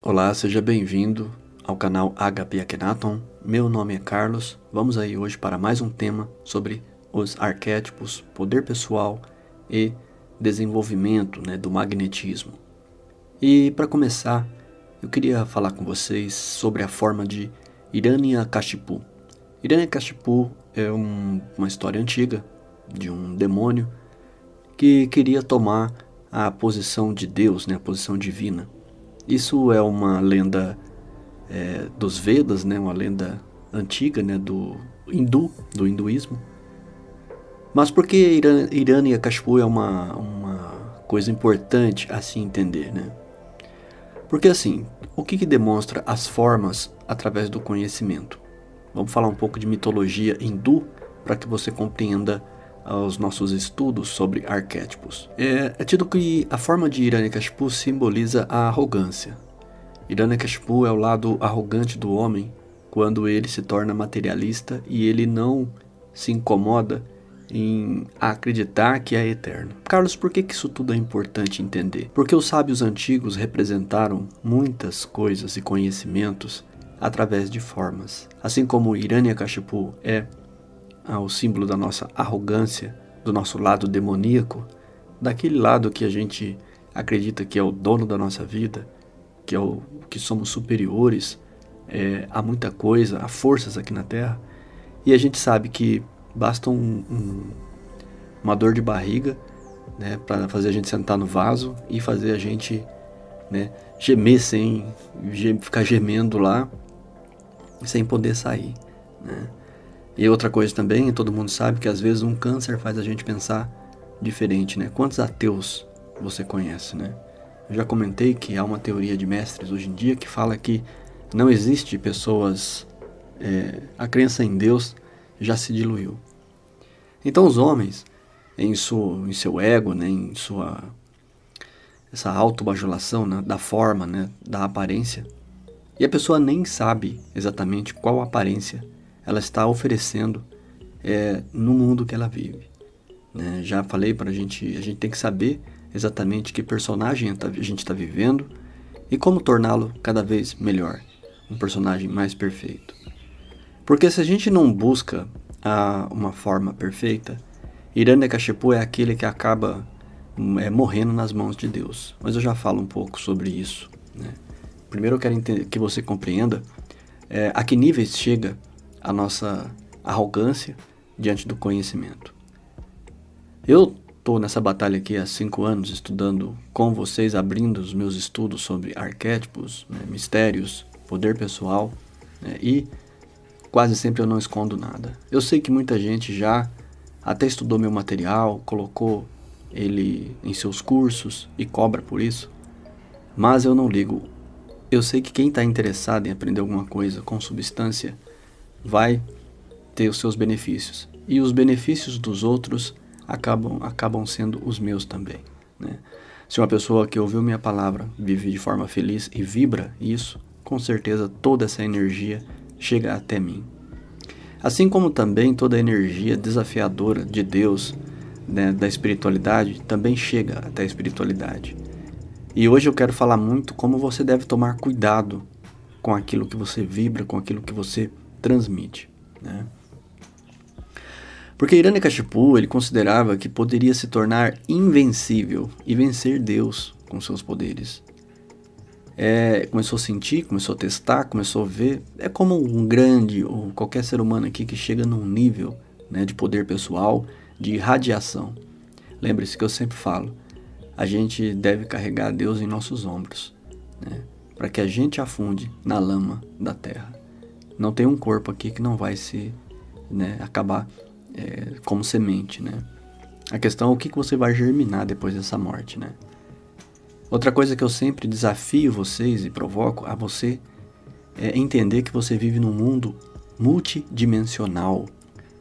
Olá, seja bem-vindo ao canal HP Akhenaton. Meu nome é Carlos. Vamos aí hoje para mais um tema sobre os arquétipos, poder pessoal e desenvolvimento, do magnetismo. E para começar, eu queria falar com vocês sobre a forma de Hiranyakashipu. Hiranyakashipu é uma história antiga de um demônio que queria tomar a posição de Deus, a posição divina. Isso é uma lenda dos Vedas, uma lenda antiga do hinduísmo. Mas por que Hiranyakashipu é uma coisa importante a se entender? Porque assim, o que demonstra as formas através do conhecimento? Vamos falar um pouco de mitologia hindu para que você compreenda os nossos estudos sobre arquétipos. É tido que a forma de Hiranyakashipu simboliza a arrogância. Hiranyakashipu é o lado arrogante do homem quando ele se torna materialista e ele não se incomoda em acreditar que é eterno. Carlos, por que isso tudo é importante entender? Porque os sábios antigos representaram muitas coisas e conhecimentos através de formas. Assim como Hiranyakashipu é o símbolo da nossa arrogância, do nosso lado demoníaco, daquele lado que a gente acredita que é o dono da nossa vida, que somos superiores a muita coisa, a forças aqui na Terra, e a gente sabe que basta uma dor de barriga para fazer a gente sentar no vaso e fazer a gente gemer sem ficar gemendo lá, sem poder sair. E outra coisa também, todo mundo sabe que às vezes um câncer faz a gente pensar diferente. Quantos ateus você conhece? Eu já comentei que há uma teoria de mestres hoje em dia que fala que não existe pessoas... a crença em Deus já se diluiu. Então os homens, em seu ego, em essa autobajulação da forma, da aparência, e a pessoa nem sabe exatamente qual aparência ela está oferecendo no mundo que ela vive. Já falei para a gente tem que saber exatamente que personagem a gente está vivendo e como torná-lo cada vez melhor, um personagem mais perfeito. Porque se a gente não busca uma forma perfeita, Hiranyakashipu é aquele que acaba morrendo nas mãos de Deus. Mas eu já falo um pouco sobre isso. Primeiro eu quero que você compreenda a que níveis chega a nossa arrogância diante do conhecimento. Eu estou nessa batalha aqui há 5 anos, estudando com vocês, abrindo os meus estudos sobre arquétipos, mistérios, poder pessoal, e quase sempre eu não escondo nada. Eu sei que muita gente já até estudou meu material, colocou ele em seus cursos e cobra por isso, mas eu não ligo. Eu sei que quem está interessado em aprender alguma coisa com substância vai ter os seus benefícios. E os benefícios dos outros acabam sendo os meus também. Se uma pessoa que ouviu minha palavra vive de forma feliz e vibra isso, com certeza toda essa energia chega até mim. Assim como também toda a energia desafiadora de Deus, da espiritualidade, também chega até a espiritualidade. E hoje eu quero falar muito como você deve tomar cuidado com aquilo que você vibra, com aquilo que você transmite. Porque Hiranyakashipu, ele considerava que poderia se tornar invencível e vencer Deus com seus poderes. Começou a sentir, começou a testar, começou a ver. É como um grande, ou qualquer ser humano aqui que chega num nível de poder pessoal, de radiação. Lembre-se que eu sempre falo, a gente deve carregar Deus em nossos ombros, para que a gente afunde na lama da terra. Não tem um corpo aqui que não vai se acabar como semente. A questão é o que você vai germinar depois dessa morte. Outra coisa que eu sempre desafio vocês e provoco a você é entender que você vive num mundo multidimensional.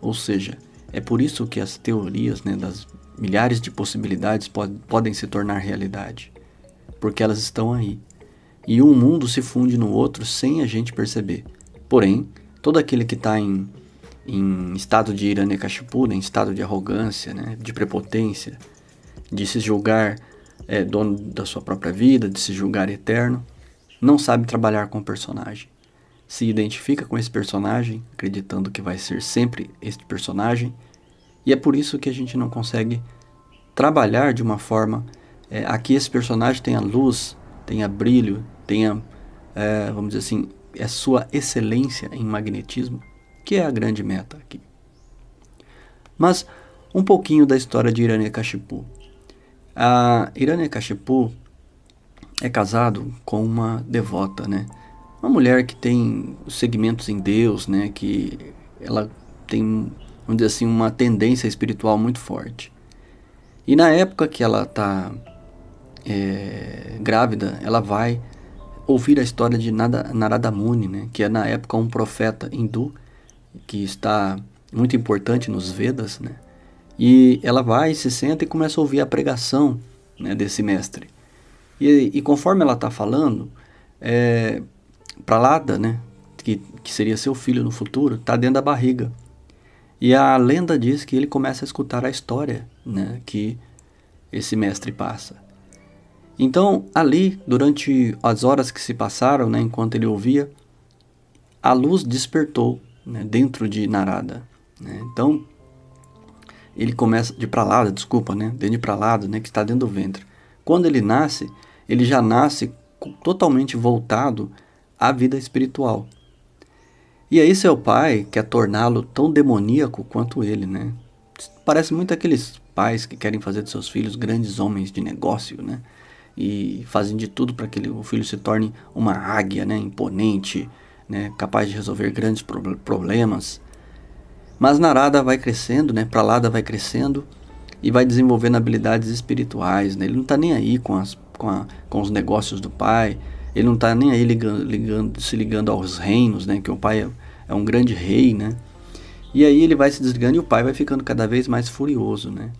Ou seja, é por isso que as teorias das milhares de possibilidades podem se tornar realidade. Porque elas estão aí. E um mundo se funde no outro sem a gente perceber. Porém, todo aquele que está em estado de Hiranyakashipu, em estado de arrogância, de prepotência, de se julgar dono da sua própria vida, de se julgar eterno, não sabe trabalhar com o personagem. Se identifica com esse personagem, acreditando que vai ser sempre este personagem, e é por isso que a gente não consegue trabalhar de uma forma aqui esse personagem tenha luz, tenha brilho, tenha, vamos dizer assim, a sua excelência em magnetismo, que é a grande meta aqui. Mas um pouquinho da história de Hiranyakashipu. A Hiranyakashipu é casado com uma devota, né? Uma mulher que tem segmentos em Deus, né? Que ela tem, vamos dizer assim, uma tendência espiritual muito forte. E na época que ela está grávida, ela vai ouvir a história de Narada Muni, né? Que é na época um profeta hindu que está muito importante nos Vedas, né? E ela vai, se senta e começa a ouvir a pregação, né, desse mestre. E conforme ela está falando, Pralada, né, que seria seu filho no futuro, está dentro da barriga. E a lenda diz que ele começa a escutar a história, né, que esse mestre passa. Então, ali, durante as horas que se passaram, né, enquanto ele ouvia, a luz despertou, né, dentro de Narada. Né? Então, ele começa de Pralada, desculpa, né, dentro de Pralada, né, que está dentro do ventre. Quando ele nasce, ele já nasce totalmente voltado à vida espiritual. E aí seu pai quer torná-lo tão demoníaco quanto ele, né? Parece muito aqueles pais que querem fazer de seus filhos grandes homens de negócio, né? E fazem de tudo para que o filho se torne uma águia, né? Imponente, né? Capaz de resolver grandes problemas. Mas Narada vai crescendo, né? Pralada vai crescendo e vai desenvolvendo habilidades espirituais, né? Ele não está nem aí com os negócios do pai, ele não está nem aí se ligando aos reinos, né? Que o pai é um grande rei, né? E aí ele vai se desligando e o pai vai ficando cada vez mais furioso, né?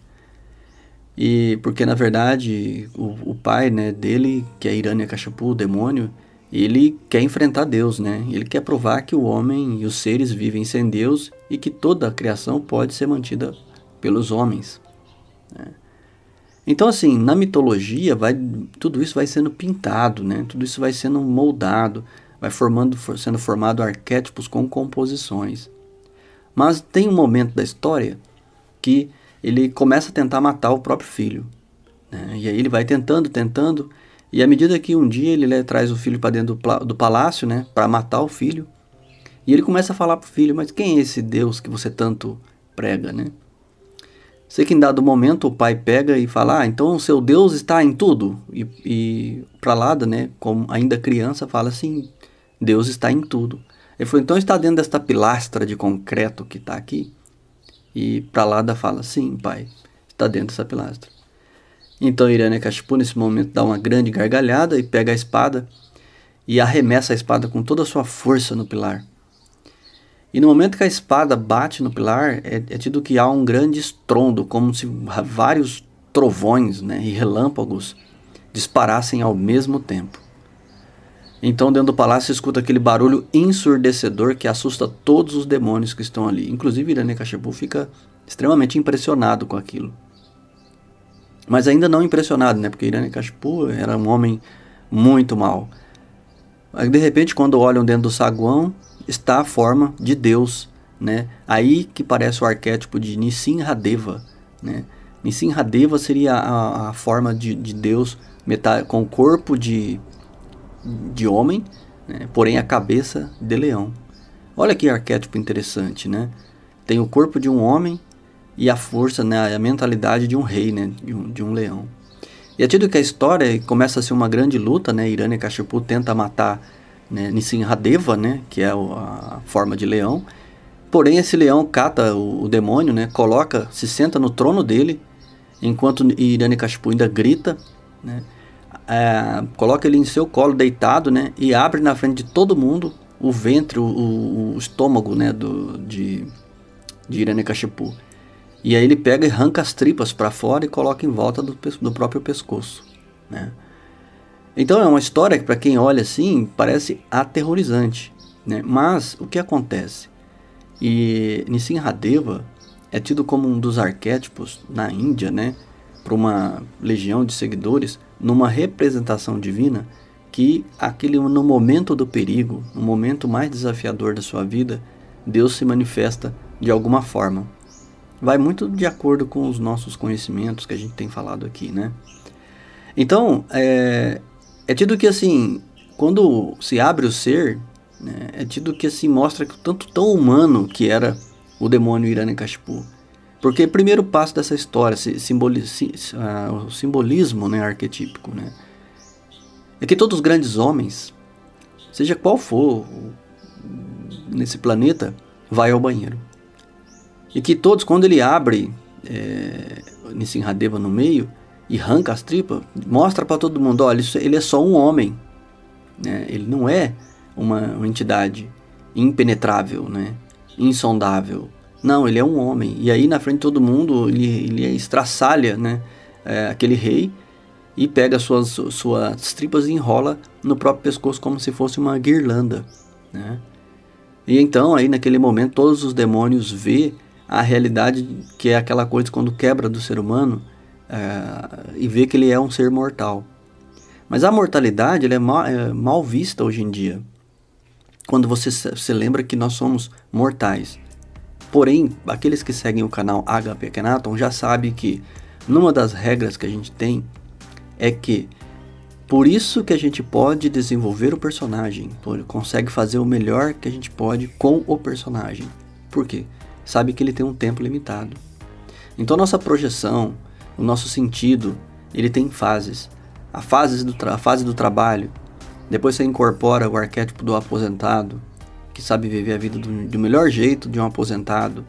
E porque na verdade o pai, né, dele, que é Hiranyakashipu, o demônio, ele quer enfrentar Deus, né? Ele quer provar que o homem e os seres vivem sem Deus e que toda a criação pode ser mantida pelos homens, né? Então, assim, na mitologia, tudo isso vai sendo pintado, né? Tudo isso vai sendo moldado, sendo formado arquétipos com composições. Mas tem um momento da história que ele começa a tentar matar o próprio filho, né? E aí ele vai tentando, e à medida que um dia ele traz o filho para dentro do palácio, né, para matar o filho, e ele começa a falar pro filho, mas quem é esse Deus que você tanto prega, né? Sei que em dado momento o pai pega e fala, então o seu Deus está em tudo. E Pralada, né, como ainda criança, fala assim, Deus está em tudo. Ele falou, então está dentro desta pilastra de concreto que está aqui? E Pralada fala, sim, pai, está dentro dessa pilastra. Então Hiranyakashipu nesse momento dá uma grande gargalhada e pega a espada e arremessa a espada com toda a sua força no pilar. E no momento que a espada bate no pilar, é tido que há um grande estrondo, como se vários trovões, né, e relâmpagos disparassem ao mesmo tempo. Então dentro do palácio se escuta aquele barulho ensurdecedor que assusta todos os demônios que estão ali. Inclusive Hiranyakashipu fica extremamente impressionado com aquilo. Mas ainda não impressionado, né, porque Hiranyakashipu era um homem muito mau. Aí, de repente, quando olham dentro do saguão, está a forma de Deus, né? Aí que parece o arquétipo de Nisimhadeva, né? Nisimhadeva seria a forma de Deus com o corpo de homem, né? Porém a cabeça de leão. Olha que arquétipo interessante, né? Tem o corpo de um homem e a força, né? A mentalidade de um rei, né? De um leão. E é tido que a história começa a ser uma grande luta, né? Hiranyakashipu tenta matar, né, Nisimhadeva, né, que é a forma de leão. Porém, esse leão cata o demônio, né, se senta no trono dele, enquanto Hiranyakashipu ainda grita, né, coloca ele em seu colo deitado, né, e abre na frente de todo mundo o ventre, o estômago, né, de Hiranyakashipu. E aí ele pega e arranca as tripas para fora e coloca em volta do próprio pescoço, né. Então é uma história que para quem olha assim parece aterrorizante, né? Mas o que acontece? E Nisimhadeva é tido como um dos arquétipos na Índia, né? Para uma legião de seguidores, numa representação divina que no momento do perigo, no momento mais desafiador da sua vida, Deus se manifesta de alguma forma. Vai muito de acordo com os nossos conhecimentos que a gente tem falado aqui, né? Então, é tido que assim, quando se abre o ser, né, é tido que assim mostra que o tanto tão humano que era o demônio Hiranyakashipu. Porque o primeiro passo dessa história, o simbolismo, né, arquetípico, né, é que todos os grandes homens, seja qual for nesse planeta, vai ao banheiro. E que todos, quando ele abre Nrsimhadeva no meio e arranca as tripas, mostra para todo mundo, olha, ele é só um homem, né? Ele não é uma entidade impenetrável, né? Insondável. Não, ele é um homem. E aí na frente de todo mundo ele estraçalha, né? Aquele rei e pega suas tripas e enrola no próprio pescoço como se fosse uma guirlanda, né? E então aí naquele momento todos os demônios vê a realidade, que é aquela coisa quando quebra do ser humano, e vê que ele é um ser mortal. Mas a mortalidade ela é mal vista hoje em dia, quando você se lembra que nós somos mortais. Porém, aqueles que seguem o canal HP Akhenaton já sabem que numa das regras que a gente tem é que por isso que a gente pode desenvolver o personagem, consegue fazer o melhor que a gente pode com o personagem. Por quê? Sabe que ele tem um tempo limitado. Então nossa projeção, o nosso sentido, ele tem fases. A fase do trabalho, depois você incorpora o arquétipo do aposentado, que sabe viver a vida do melhor jeito de um aposentado,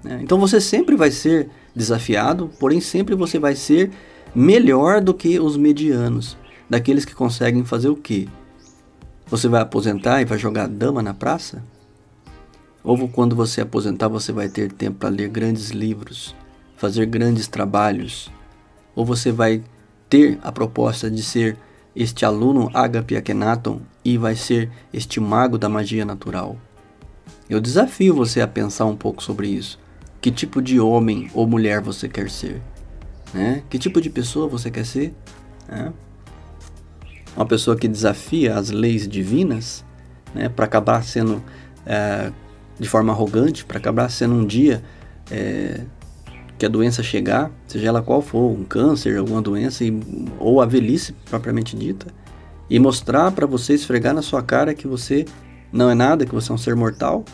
né? Então você sempre vai ser desafiado, porém sempre você vai ser melhor do que os medianos, daqueles que conseguem fazer o quê? Você vai aposentar e vai jogar dama na praça? Ou quando você aposentar você vai ter tempo para ler grandes livros, fazer grandes trabalhos? Ou você vai ter a proposta de ser este aluno HP Akhenaton e vai ser este mago da magia natural? Eu desafio você a pensar um pouco sobre isso. Que tipo de homem ou mulher você quer ser, né? Que tipo de pessoa você quer ser, né? Uma pessoa que desafia as leis divinas, né, para acabar sendo de forma arrogante, para acabar sendo um dia que a doença chegar, seja ela qual for, um câncer, alguma doença, ou a velhice propriamente dita, e mostrar para você, esfregar na sua cara que você não é nada, que você é um ser mortal,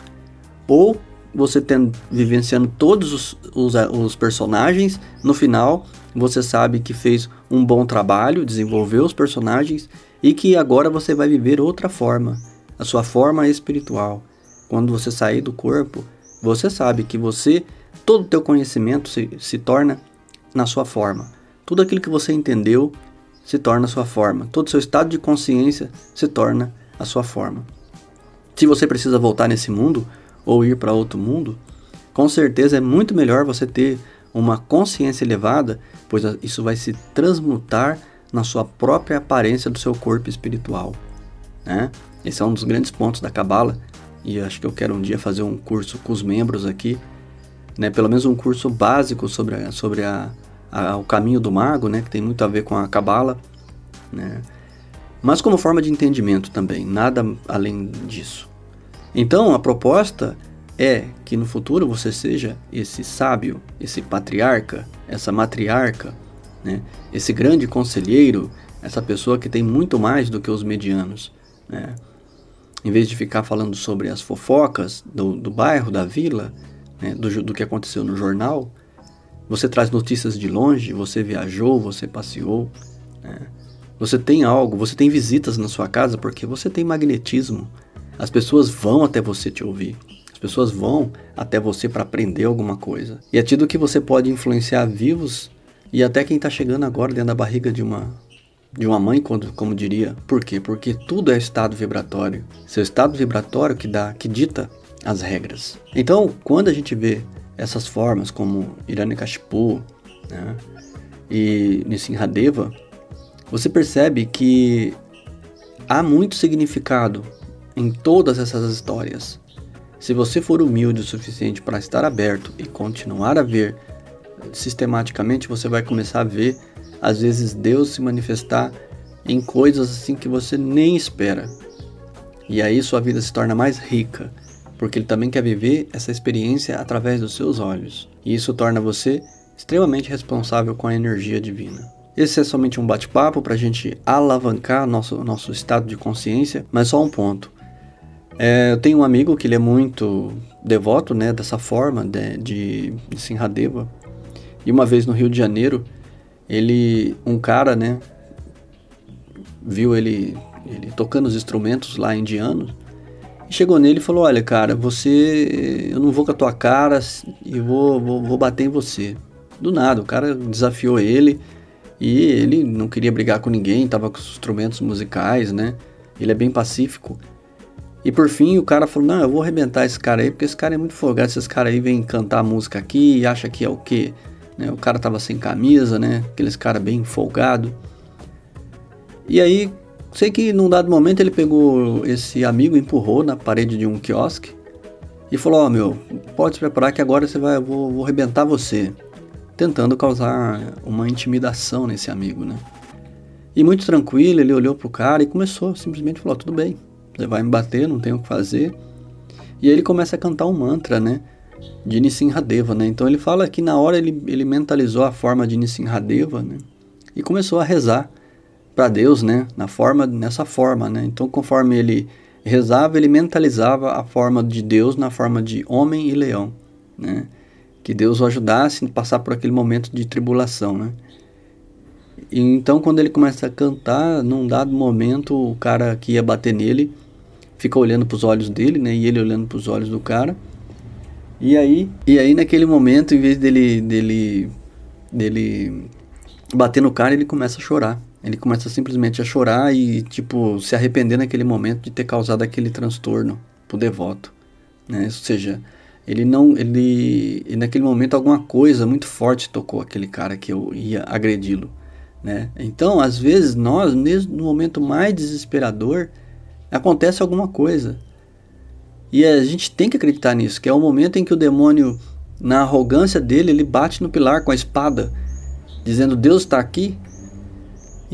ou você vivenciando todos os personagens, no final você sabe que fez um bom trabalho, desenvolveu os personagens e que agora você vai viver outra forma, a sua forma espiritual. Quando você sair do corpo, você sabe que todo o teu conhecimento se torna na sua forma. Tudo aquilo que você entendeu se torna a sua forma. Todo o seu estado de consciência se torna a sua forma. Se você precisa voltar nesse mundo ou ir para outro mundo, com certeza é muito melhor você ter uma consciência elevada, pois isso vai se transmutar na sua própria aparência do seu corpo espiritual, né? Esse é um dos grandes pontos da Cabala, e acho que eu quero um dia fazer um curso com os membros aqui, né? Pelo menos um curso básico sobre o caminho do mago, né? Que tem muito a ver com a Cabala, né? Mas como forma de entendimento também, nada além disso. Então a proposta é que no futuro você seja esse sábio, esse patriarca, essa matriarca, né? Esse grande conselheiro, essa pessoa que tem muito mais do que os medianos, né? Em vez de ficar falando sobre as fofocas do bairro, da vila, né? do que aconteceu no jornal, você traz notícias de longe, você viajou, você passeou, né? Você tem algo, você tem visitas na sua casa porque você tem magnetismo. As pessoas vão até você te ouvir. As pessoas vão até você para aprender alguma coisa. E é tido que você pode influenciar vivos e até quem está chegando agora dentro da barriga de uma mãe, como diria. Por quê? Porque tudo é estado vibratório. Seu estado vibratório que dita as regras. Então, quando a gente vê essas formas como Hiranyakashipu, né, e Nrsimhadeva, você percebe que há muito significado em todas essas histórias. Se você for humilde o suficiente para estar aberto e continuar a ver sistematicamente, você vai começar a ver, às vezes, Deus se manifestar em coisas assim que você nem espera. E aí sua vida se torna mais rica, porque ele também quer viver essa experiência através dos seus olhos. E isso torna você extremamente responsável com a energia divina. Esse é somente um bate-papo para a gente alavancar nosso estado de consciência, mas só um ponto. Eu tenho um amigo que ele é muito devoto, né, dessa forma de Simhadeva. E uma vez no Rio de Janeiro, um cara, né, viu ele tocando os instrumentos lá indianos, e chegou nele e falou: olha, cara, eu não vou com a tua cara e vou bater em você. Do nada, o cara desafiou ele e ele não queria brigar com ninguém, tava com os instrumentos musicais, né? Ele é bem pacífico. E por fim o cara falou: não, eu vou arrebentar esse cara aí, porque esse cara é muito folgado, esses caras aí vêm cantar música aqui e acha que é o quê? Né? O cara tava sem camisa, né? Aqueles caras bem folgado. E aí, sei que num dado momento ele pegou esse amigo, empurrou na parede de um quiosque e falou: ó, meu, pode se preparar que agora eu vou arrebentar você. Tentando causar uma intimidação nesse amigo, né? E muito tranquilo, ele olhou pro cara e começou, simplesmente falou: tudo bem, você vai me bater, não tem o que fazer. E aí ele começa a cantar um mantra, né? De Nrsimhadeva, né? Então ele fala que na hora ele mentalizou a forma de Nrsimhadeva, né? E começou a rezar para Deus, né? Nessa forma, né? Então conforme ele rezava, ele mentalizava a forma de Deus na forma de homem e leão, né? Que Deus o ajudasse a passar por aquele momento de tribulação, né? E então quando ele começa a cantar, num dado momento o cara que ia bater nele fica olhando para os olhos dele, né? E ele olhando para os olhos do cara. E aí naquele momento, em vez dele bater no cara, ele começa a chorar. Ele começa simplesmente a chorar e, tipo, se arrepender naquele momento de ter causado aquele transtorno pro devoto, né? Ou seja, ele naquele momento alguma coisa muito forte tocou aquele cara que eu ia agredi-lo, né? Então, às vezes, nós, mesmo no momento mais desesperador, acontece alguma coisa. E a gente tem que acreditar nisso, que é o momento em que o demônio, na arrogância dele, ele bate no pilar com a espada, dizendo: Deus está aqui.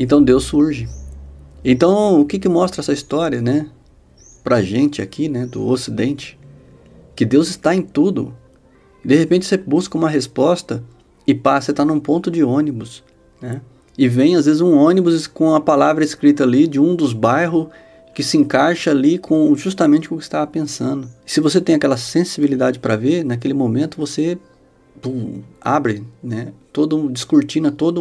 Então Deus surge. Então, o que mostra essa história, né? Pra gente aqui, né, do Ocidente, que Deus está em tudo. De repente você busca uma resposta e você está num ponto de ônibus, né? E vem às vezes um ônibus com a palavra escrita ali de um dos bairros que se encaixa ali com justamente o que você estava pensando. E se você tem aquela sensibilidade para ver, naquele momento você abre, né? Descortina todo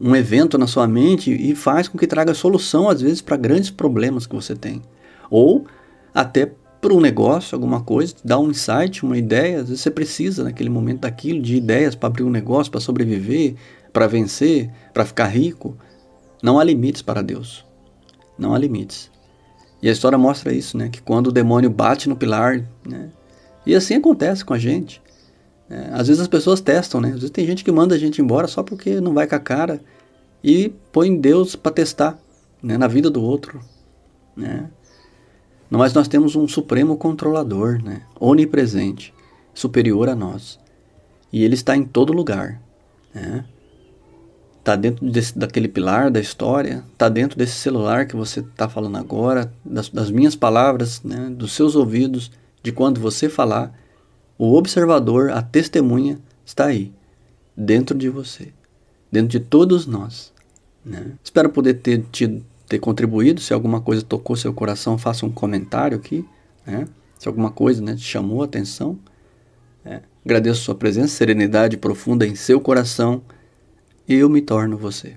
um evento na sua mente e faz com que traga solução, às vezes, para grandes problemas que você tem. Ou até para um negócio, alguma coisa, dá um insight, uma ideia. Às vezes você precisa, naquele momento, daquilo, de ideias para abrir um negócio, para sobreviver, para vencer, para ficar rico. Não há limites para Deus. Não há limites. E a história mostra isso, né? Que quando o demônio bate no pilar, né? E assim acontece com a gente. Às vezes as pessoas testam, né? Às vezes tem gente que manda a gente embora só porque não vai com a cara e põe Deus para testar, né? Na vida do outro, né? Mas nós temos um supremo controlador, né? Onipresente, superior a nós. E ele está em todo lugar, né? Está dentro daquele pilar da história, está dentro desse celular que você está falando agora, das minhas palavras, né? Dos seus ouvidos, de quando você falar. O observador, a testemunha, está aí, dentro de você, dentro de todos nós, né? Espero poder ter contribuído. Se alguma coisa tocou seu coração, faça um comentário aqui, né? Se alguma coisa, né, te chamou a atenção, agradeço sua presença, serenidade profunda em seu coração, e eu me torno você.